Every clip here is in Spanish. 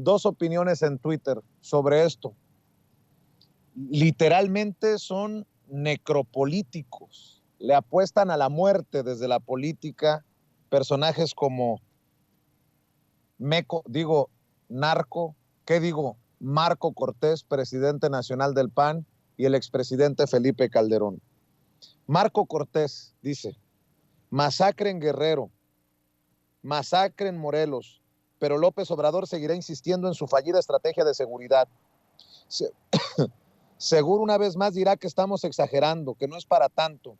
dos opiniones en Twitter sobre esto. Literalmente son necropolíticos, le apuestan a la muerte desde la política, personajes como Marco Cortés, presidente nacional del PAN, y el expresidente Felipe Calderón. Marco Cortés dice: masacre en Guerrero, masacre en Morelos, pero López Obrador seguirá insistiendo en su fallida estrategia de seguridad. Seguro una vez más dirá que estamos exagerando, que no es para tanto,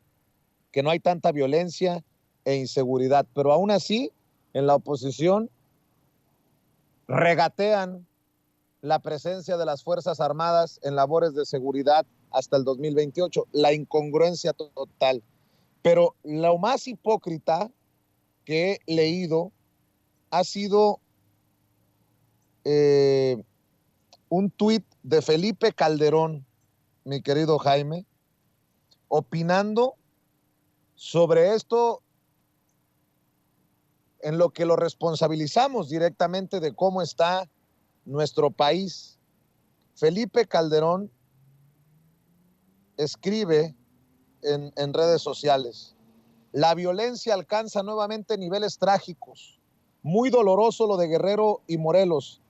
que no hay tanta violencia e inseguridad, pero aún así en la oposición regatean la presencia de las Fuerzas Armadas en labores de seguridad hasta el 2028, la incongruencia total. Pero lo más hipócrita que he leído ha sido un tuit de Felipe Calderón, mi querido Jaime, opinando sobre esto en lo que lo responsabilizamos directamente de cómo está nuestro país. Felipe Calderón escribe en redes sociales: la violencia alcanza nuevamente niveles trágicos. Muy doloroso lo de Guerrero y Morelos.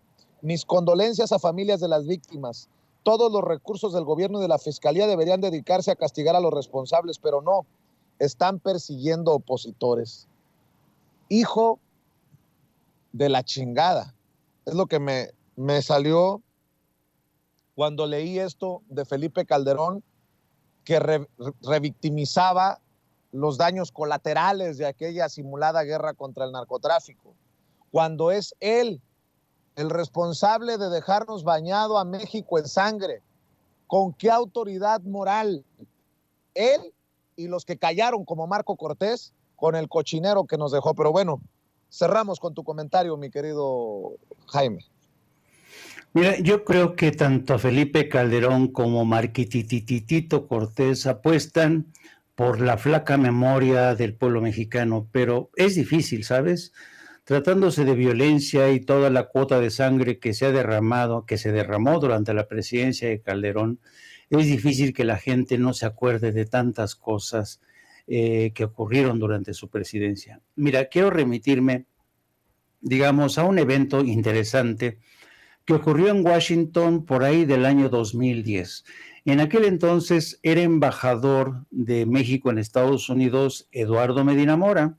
Mis condolencias a familias de las víctimas. Todos los recursos del gobierno y de la fiscalía deberían dedicarse a castigar a los responsables, pero no, están persiguiendo opositores. Hijo de la chingada. Es lo que me salió cuando leí esto de Felipe Calderón, que revictimizaba los daños colaterales de aquella simulada guerra contra el narcotráfico, cuando es él el responsable de dejarnos bañado a México en sangre. ¿Con qué autoridad moral? Él y los que callaron, como Marco Cortés, con el cochinero que nos dejó. Pero bueno, cerramos con tu comentario, mi querido Jaime. Mira, yo creo que tanto Felipe Calderón como Marquitititito Cortés apuestan por la flaca memoria del pueblo mexicano, pero es difícil, ¿sabes? Tratándose de violencia y toda la cuota de sangre que se derramó durante la presidencia de Calderón, es difícil que la gente no se acuerde de tantas cosas que ocurrieron durante su presidencia. Mira, quiero remitirme, digamos, a un evento interesante que ocurrió en Washington por ahí del año 2010. En aquel entonces era embajador de México en Estados Unidos Eduardo Medina Mora.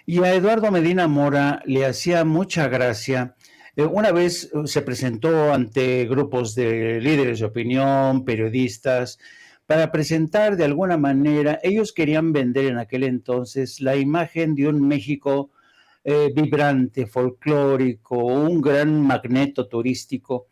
Y a Eduardo Medina Mora le hacía mucha gracia. Una vez se presentó ante grupos de líderes de opinión, periodistas, para presentar de alguna manera, ellos querían vender en aquel entonces la imagen de un México vibrante, folclórico, un gran magneto turístico,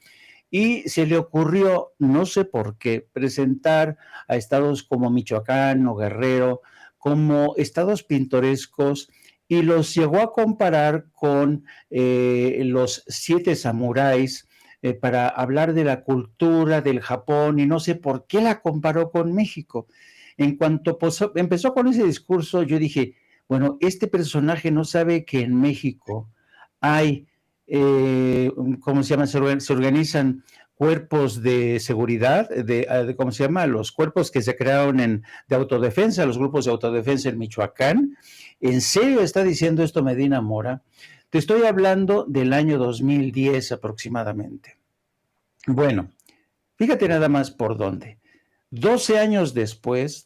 y se le ocurrió, no sé por qué, presentar a estados como Michoacán o Guerrero como estados pintorescos, y los llegó a comparar con los 7 samuráis para hablar de la cultura del Japón, y no sé por qué la comparó con México. En cuanto empezó con ese discurso, yo dije, bueno, este personaje no sabe que en México hay, ¿cómo se llama? Se organizan cuerpos de seguridad, ¿cómo se llama? Los cuerpos que se crearon de autodefensa, los grupos de autodefensa en Michoacán. ¿En serio está diciendo esto Medina Mora? Te estoy hablando del año 2010 aproximadamente. Bueno, fíjate nada más por dónde. 12 años después,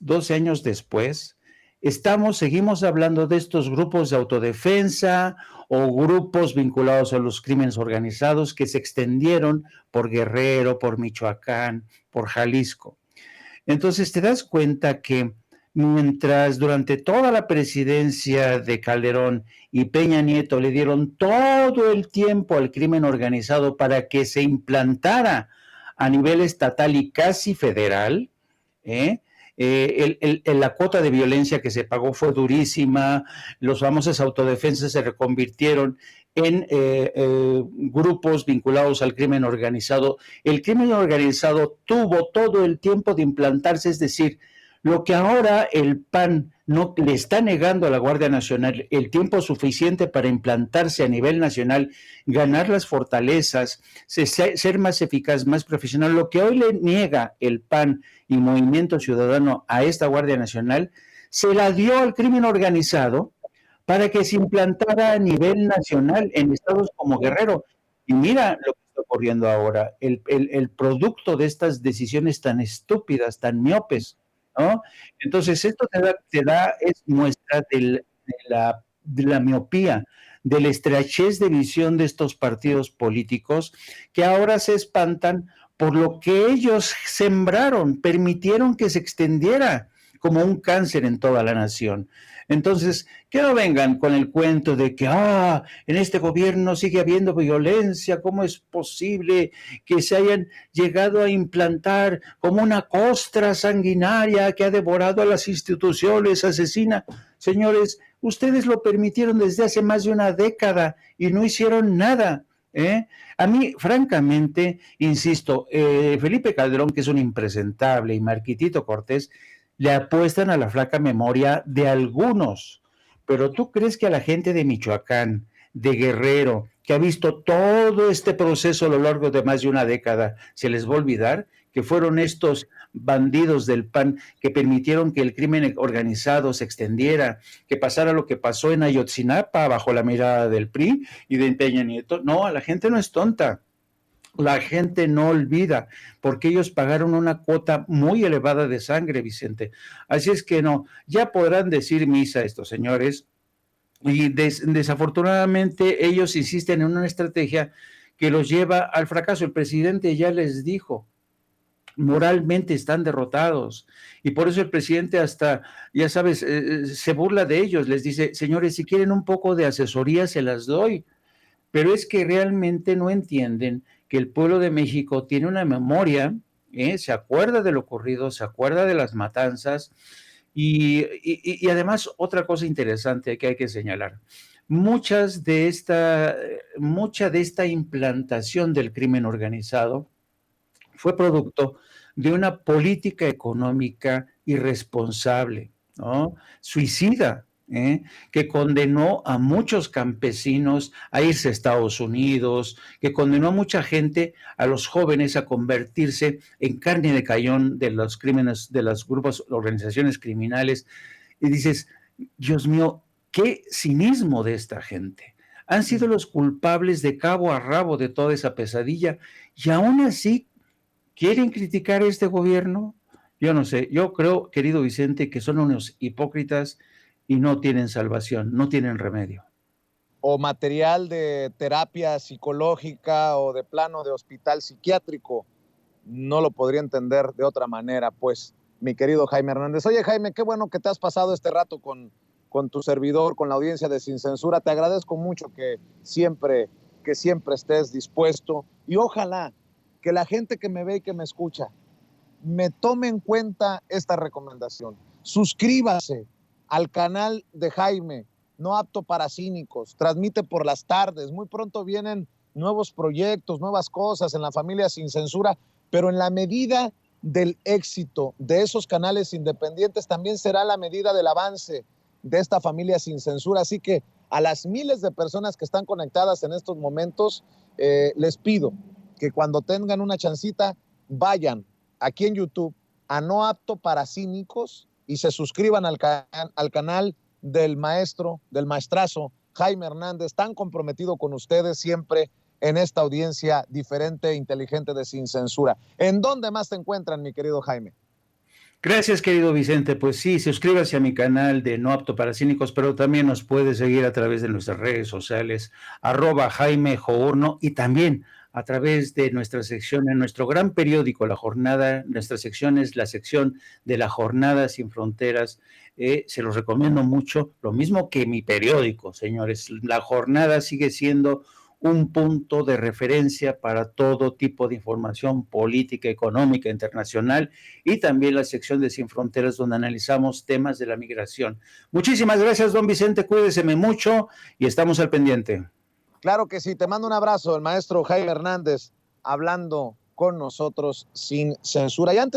seguimos hablando de estos grupos de autodefensa o grupos vinculados a los crímenes organizados que se extendieron por Guerrero, por Michoacán, por Jalisco. Entonces te das cuenta que mientras durante toda la presidencia de Calderón y Peña Nieto le dieron todo el tiempo al crimen organizado para que se implantara a nivel estatal y casi federal, la cuota de violencia que se pagó fue durísima, los famosos autodefensas se reconvirtieron en grupos vinculados al crimen organizado. El crimen organizado tuvo todo el tiempo de implantarse, es decir, Lo que ahora el PAN no le está negando a la Guardia Nacional el tiempo suficiente para implantarse a nivel nacional, ganar las fortalezas, ser más eficaz, más profesional, lo que hoy le niega el PAN y Movimiento Ciudadano a esta Guardia Nacional, se la dio al crimen organizado para que se implantara a nivel nacional en estados como Guerrero. Y mira lo que está ocurriendo ahora, el producto de estas decisiones tan estúpidas, tan miopes, ¿no? Entonces, esto es muestra de la miopía, de la estrechez de visión de estos partidos políticos que ahora se espantan por lo que ellos sembraron, permitieron que se extendiera como un cáncer en toda la nación. Entonces, que no vengan con el cuento de que, en este gobierno sigue habiendo violencia, ¿cómo es posible que se hayan llegado a implantar como una costra sanguinaria que ha devorado a las instituciones, asesina? Señores, ustedes lo permitieron desde hace más de una década y no hicieron nada. A mí, francamente, insisto, Felipe Calderón, que es un impresentable, y Marquitito Cortés, le apuestan a la flaca memoria de algunos. Pero ¿tú crees que a la gente de Michoacán, de Guerrero, que ha visto todo este proceso a lo largo de más de una década, se les va a olvidar que fueron estos bandidos del PAN que permitieron que el crimen organizado se extendiera, que pasara lo que pasó en Ayotzinapa bajo la mirada del PRI y de Peña Nieto? No, la gente no es tonta. La gente no olvida, porque ellos pagaron una cuota muy elevada de sangre, Vicente. Así es que no, ya podrán decir misa estos señores, y desafortunadamente ellos insisten en una estrategia que los lleva al fracaso. El presidente ya les dijo, moralmente están derrotados, y por eso el presidente hasta, ya sabes, se burla de ellos, les dice, señores, si quieren un poco de asesoría se las doy, pero es que realmente no entienden que el pueblo de México tiene una memoria, se acuerda de lo ocurrido, se acuerda de las matanzas, y además otra cosa interesante que hay que señalar, mucha de esta implantación del crimen organizado fue producto de una política económica irresponsable, ¿no? Suicida, que condenó a muchos campesinos a irse a Estados Unidos, que condenó a mucha gente, a los jóvenes, a convertirse en carne de cañón de los crímenes, de los grupos, organizaciones criminales. Y dices, Dios mío, qué cinismo de esta gente. Han sido los culpables de cabo a rabo de toda esa pesadilla, y aún así ¿quieren criticar a este gobierno? Yo no sé, yo creo, querido Vicente, que son unos hipócritas y no tienen salvación, no tienen remedio. O material de terapia psicológica o de plano de hospital psiquiátrico. No lo podría entender de otra manera, pues, mi querido Jaime Hernández. Oye, Jaime, qué bueno que te has pasado este rato con tu servidor, con la audiencia de Sin Censura. Te agradezco mucho que siempre estés dispuesto, y ojalá que la gente que me ve y que me escucha me tome en cuenta esta recomendación. Suscríbase al canal de Jaime, No Apto para Cínicos. Transmite por las tardes. Muy pronto vienen nuevos proyectos, nuevas cosas en la familia Sin Censura, pero en la medida del éxito de esos canales independientes también será la medida del avance de esta familia Sin Censura. Así que a las miles de personas que están conectadas en estos momentos, les pido que cuando tengan una chancita, vayan aquí en YouTube a No Apto para Cínicos y se suscriban al canal del maestro, del maestrazo Jaime Hernández, tan comprometido con ustedes siempre en esta audiencia diferente e inteligente de Sin Censura. ¿En dónde más te encuentran, mi querido Jaime? Gracias, querido Vicente. Pues sí, suscríbase a mi canal de No Apto para Cínicos, pero también nos puede seguir a través de nuestras redes sociales, @Jaime Journo, y también a través de nuestra sección en nuestro gran periódico, La Jornada. Nuestra sección es la sección de La Jornada Sin Fronteras. Se los recomiendo mucho, lo mismo que mi periódico, señores. La Jornada sigue siendo un punto de referencia para todo tipo de información política, económica, internacional, y también la sección de Sin Fronteras, donde analizamos temas de la migración. Muchísimas gracias, don Vicente, cuídeseme mucho y estamos al pendiente. Claro que sí, te mando un abrazo, el maestro Jaime Hernández, hablando con nosotros sin censura. Y antes